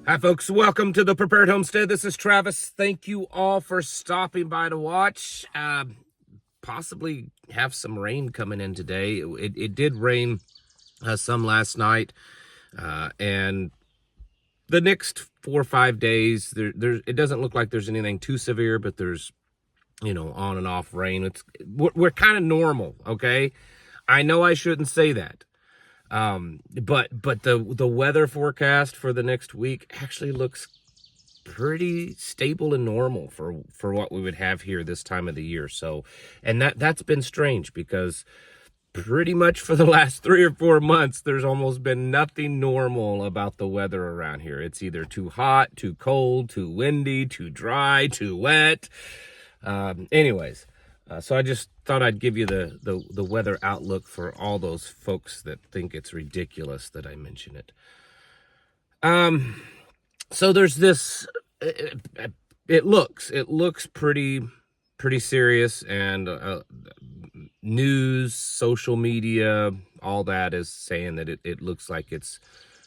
Hi, folks. Welcome to the Prepared Homestead. This is Travis. Thank you all for stopping by to watch. Possibly have some rain coming in today. It did rain some last night, and the next 4 or 5 days, it doesn't look like there's anything too severe, but there's on and off rain. We're kind of normal, okay? I know I shouldn't say that. But the weather forecast for the next week actually looks pretty stable and normal for what we would have here this time of the year. So, and that's been strange because pretty much for the last 3 or 4 months, there's almost been nothing normal about the weather around here. It's either too hot, too cold, too windy, too dry, too wet. Anyways. So I just thought I'd give you the weather outlook for all those folks that think it's ridiculous that I mention it. So there's this. It looks pretty serious, and news, social media, all that is saying that it looks like it's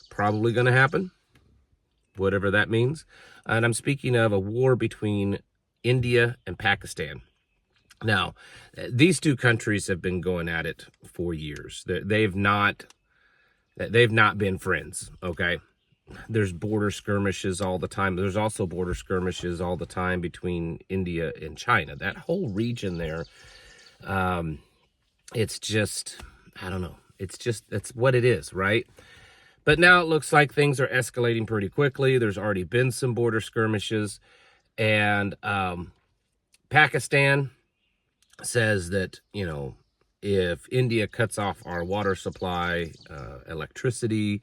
probably going to happen, whatever that means. And I'm speaking of a war between India and Pakistan. Now, these two countries have been going at it for years. They've not been friends, okay? There's border skirmishes all the time. There's also border skirmishes all the time between India and China. That whole region there, it's just, I don't know. That's what it is, right? But now it looks like things are escalating pretty quickly. There's already been some border skirmishes, and Pakistan says that, if India cuts off our water supply, electricity,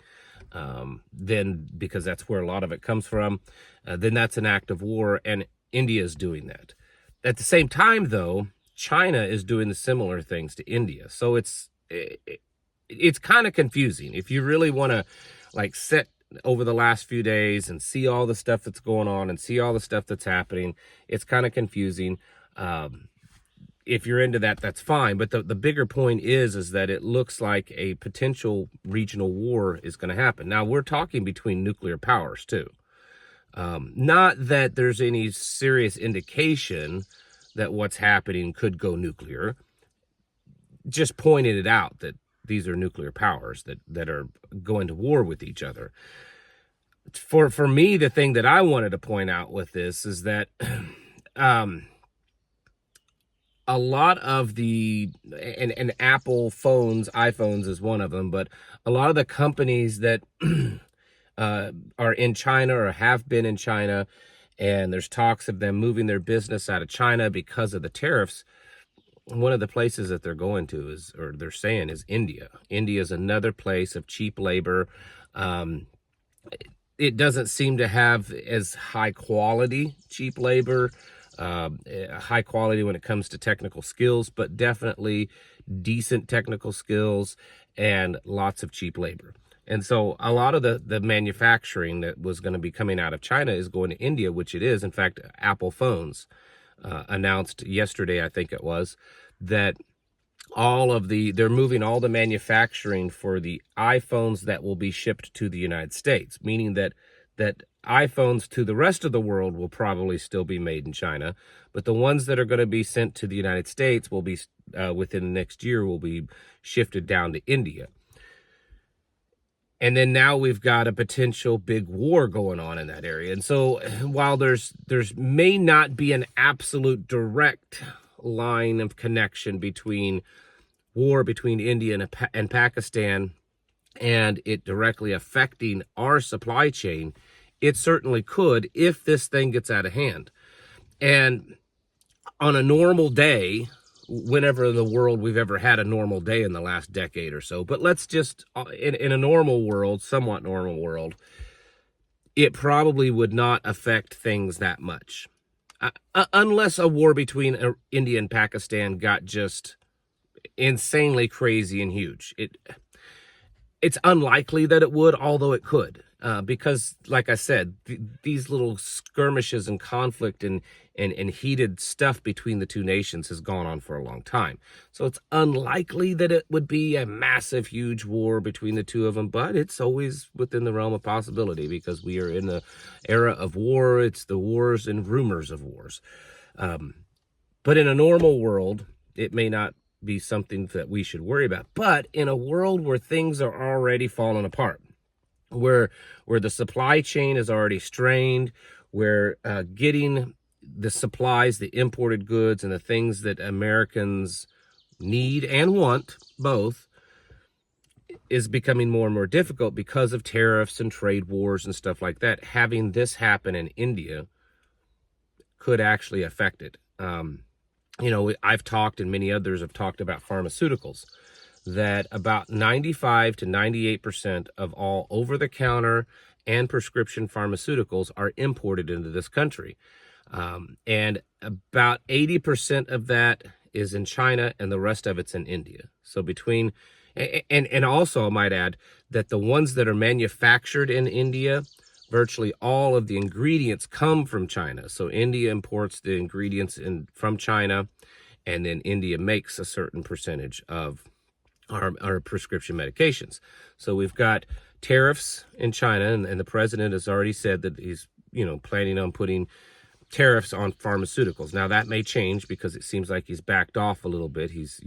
then because that's where a lot of it comes from, then that's an act of war, and India is doing that. At the same time, though, China is doing the similar things to India. So it's kind of confusing. If you really want to sit over the last few days and see all the stuff that's going on and see all the stuff that's happening, it's kind of confusing. If you're into that, that's fine. But the bigger point is that it looks like a potential regional war is going to happen. Now, we're talking between nuclear powers, too. Not that there's any serious indication that what's happening could go nuclear. Just pointed it out that these are nuclear powers that are going to war with each other. For me, the thing that I wanted to point out with this is that a lot of and Apple phones, iPhones is one of them, but a lot of the companies that are in China or have been in China, and there's talks of them moving their business out of China because of the tariffs, one of the places that they're going to they're saying is India. India is another place of cheap labor. It doesn't seem to have as high quality cheap labor, high quality when it comes to technical skills, but definitely decent technical skills and lots of cheap labor. And so a lot of the manufacturing that was going to be coming out of China is going to India, which it is. In fact, Apple phones announced yesterday, I think it was, that they're moving all the manufacturing for the iPhones that will be shipped to the United States, meaning that iPhones to the rest of the world will probably still be made in China, but the ones that are going to be sent to the United States will be, within the next year, will be shifted down to India. And then now we've got a potential big war going on in that area. And so while there's may not be an absolute direct line of connection between war between India and Pakistan and it directly affecting our supply chain, it certainly could if this thing gets out of hand. And on a normal day, whenever in the world we've ever had a normal day in the last decade or so, but let's just, in a normal world, somewhat normal world, it probably would not affect things that much. Unless a war between India and Pakistan got just insanely crazy and huge. It's unlikely that it would, although it could. because, like I said, these little skirmishes and conflict and heated stuff between the two nations has gone on for a long time. So it's unlikely that it would be a massive, huge war between the two of them, but it's always within the realm of possibility because we are in the era of war. It's the wars and rumors of wars. But in a normal world, it may not be something that we should worry about. But in a world where things are already falling apart, where the supply chain is already strained, where getting the supplies, the imported goods, and the things that Americans need and want, both, is becoming more and more difficult because of tariffs and trade wars and stuff like that. Having this happen in India could actually affect it. I've talked, and many others have talked about pharmaceuticals, that about 95 to 98% of all over-the-counter and prescription pharmaceuticals are imported into this country. And about 80% of that is in China, and the rest of it's in India. So between, and also I might add that the ones that are manufactured in India, virtually all of the ingredients come from China. So India imports the ingredients from China, and then India makes a certain percentage of our prescription medications. So we've got tariffs in China, and the president has already said that he's, planning on putting tariffs on pharmaceuticals. Now that may change because it seems like he's backed off a little bit. He's,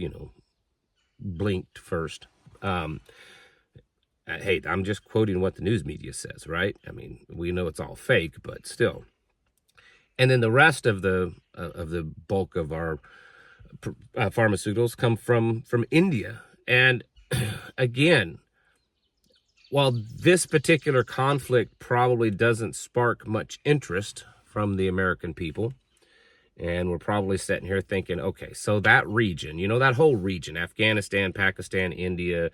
blinked first. Hey, I'm just quoting what the news media says, right? I mean, we know it's all fake, but still. And then the rest of the bulk of our pharmaceuticals come from India. And again, while this particular conflict probably doesn't spark much interest from the American people, and we're probably sitting here thinking, okay, so that region, that whole region, Afghanistan, Pakistan, India,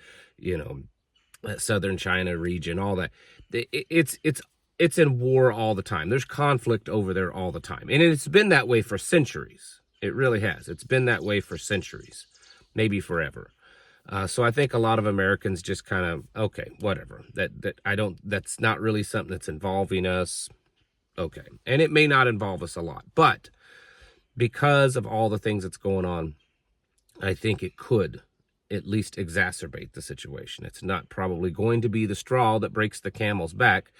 southern China region, all that, it's in war all the time. There's conflict over there all the time. And it's been that way for centuries. It really has. It's been that way for centuries, maybe forever. So I think a lot of Americans just kind of, okay, whatever. That's not really something that's involving us. Okay. And it may not involve us a lot, but because of all the things that's going on, I think it could at least exacerbate the situation. It's not probably going to be the straw that breaks the camel's back,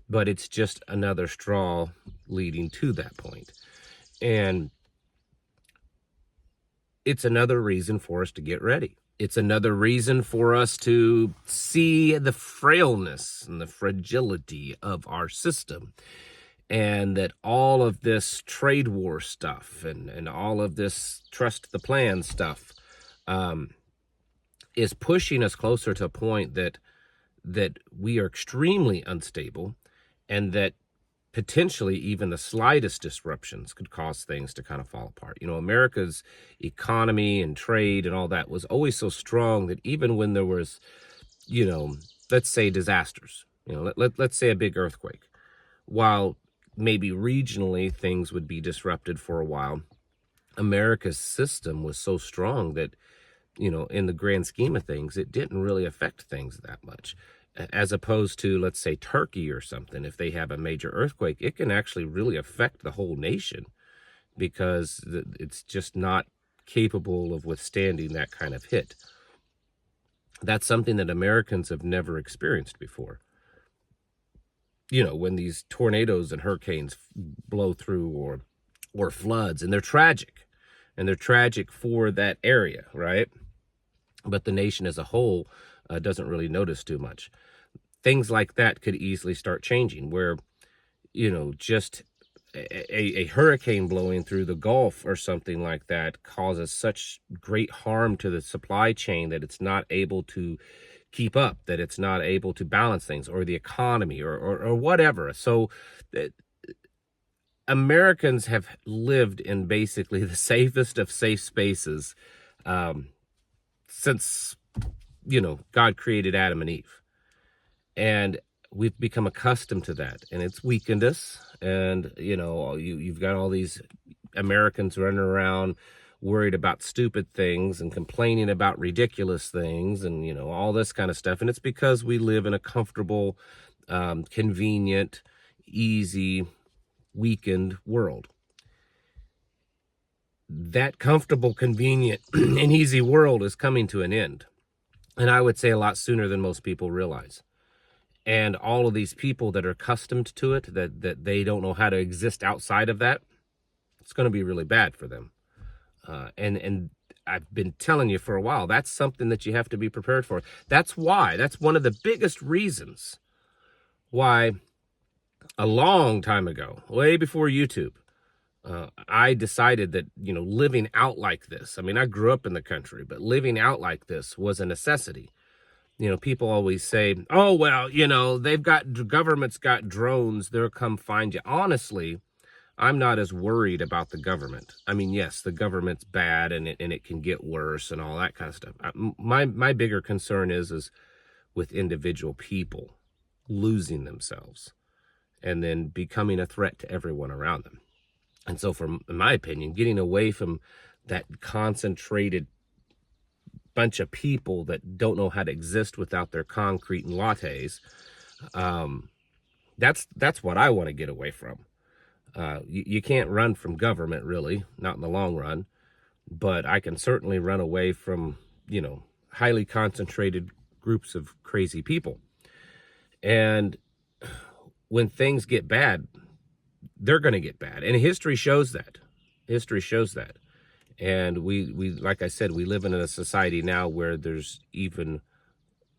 but it's just another straw leading to that point. And it's another reason for us to get ready. It's another reason for us to see the frailness and the fragility of our system. And that all of this trade war stuff and all of this trust the plan stuff is pushing us closer to a point that we are extremely unstable, and that potentially even the slightest disruptions could cause things to kind of fall apart. America's economy and trade and all that was always so strong that even when there was, let's say disasters, let's say a big earthquake, while maybe regionally things would be disrupted for a while, America's system was so strong that, in the grand scheme of things, it didn't really affect things that much. As opposed to, let's say, Turkey or something, if they have a major earthquake, it can actually really affect the whole nation because it's just not capable of withstanding that kind of hit. That's something that Americans have never experienced before. When these tornadoes and hurricanes blow through or floods, and they're tragic for that area, right? But the nation as a whole doesn't really notice too much. Things like that could easily start changing where, just a hurricane blowing through the Gulf or something like that causes such great harm to the supply chain that it's not able to keep up, that it's not able to balance things, or the economy or whatever. So Americans have lived in basically the safest of safe spaces since, God created Adam and Eve. And we've become accustomed to that, and it's weakened us. And, you've got all these Americans running around worried about stupid things and complaining about ridiculous things and, all this kind of stuff. And it's because we live in a comfortable, convenient, easy, weakened world. That comfortable, convenient, and easy world is coming to an end. And I would say a lot sooner than most people realize. And all of these people that are accustomed to it, that they don't know how to exist outside of that, it's going to be really bad for them. And I've been telling you for a while, that's something that you have to be prepared for. That's one of the biggest reasons why a long time ago, way before YouTube, I decided that, living out like this, I mean, I grew up in the country, but living out like this was a necessity. People always say, oh, well, government's got drones, they'll come find you. Honestly, I'm not as worried about the government. I mean, yes, the government's bad and it can get worse and all that kind of stuff. My bigger concern is with individual people losing themselves and then becoming a threat to everyone around them. And so, in my opinion, getting away from that concentrated bunch of people that don't know how to exist without their concrete and lattes, that's what I want to get away from. You can't run from government, really, not in the long run, but I can certainly run away from, highly concentrated groups of crazy people. And when things get bad, they're going to get bad. And history shows that. And we, like I said, we live in a society now where there's even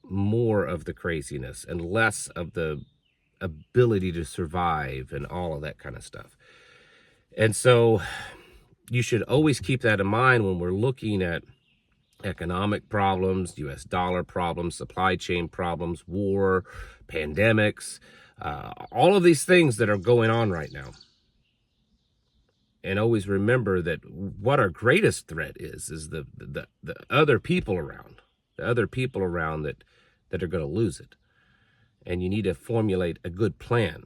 more of the craziness and less of the ability to survive and all of that kind of stuff. And so you should always keep that in mind when we're looking at economic problems, US dollar problems, supply chain problems, war, pandemics, all of these things that are going on right now. And always remember that what our greatest threat is the other people around, that are going to lose it. And you need to formulate a good plan.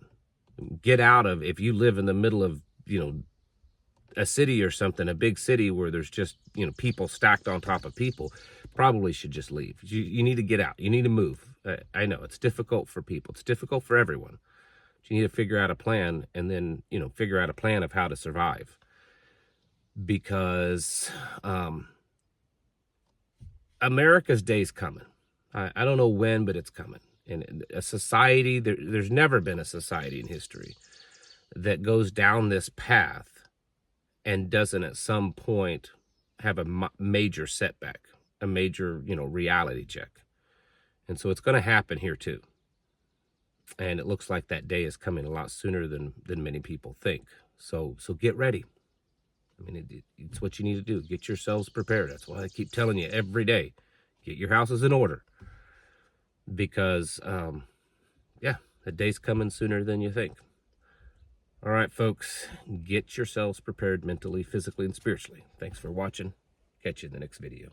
Get out of, if you live in the middle of, a city or something, a big city where there's just, people stacked on top of people, probably should just leave. You need to get out. You need to move. I know it's difficult for people. It's difficult for everyone. But you need to figure out a plan and then, figure out a plan of how to survive. Because America's day's coming. I don't know when, but it's coming. And a society, there's never been a society in history that goes down this path and doesn't at some point have a major setback, a major, reality check. And so it's going to happen here too. And it looks like that day is coming a lot sooner than many people think. So get ready. I mean, it's what you need to do. Get yourselves prepared. That's why I keep telling you every day, get your houses in order. Because, the day's coming sooner than you think. All right, folks, get yourselves prepared mentally, physically, and spiritually. Thanks for watching. Catch you in the next video.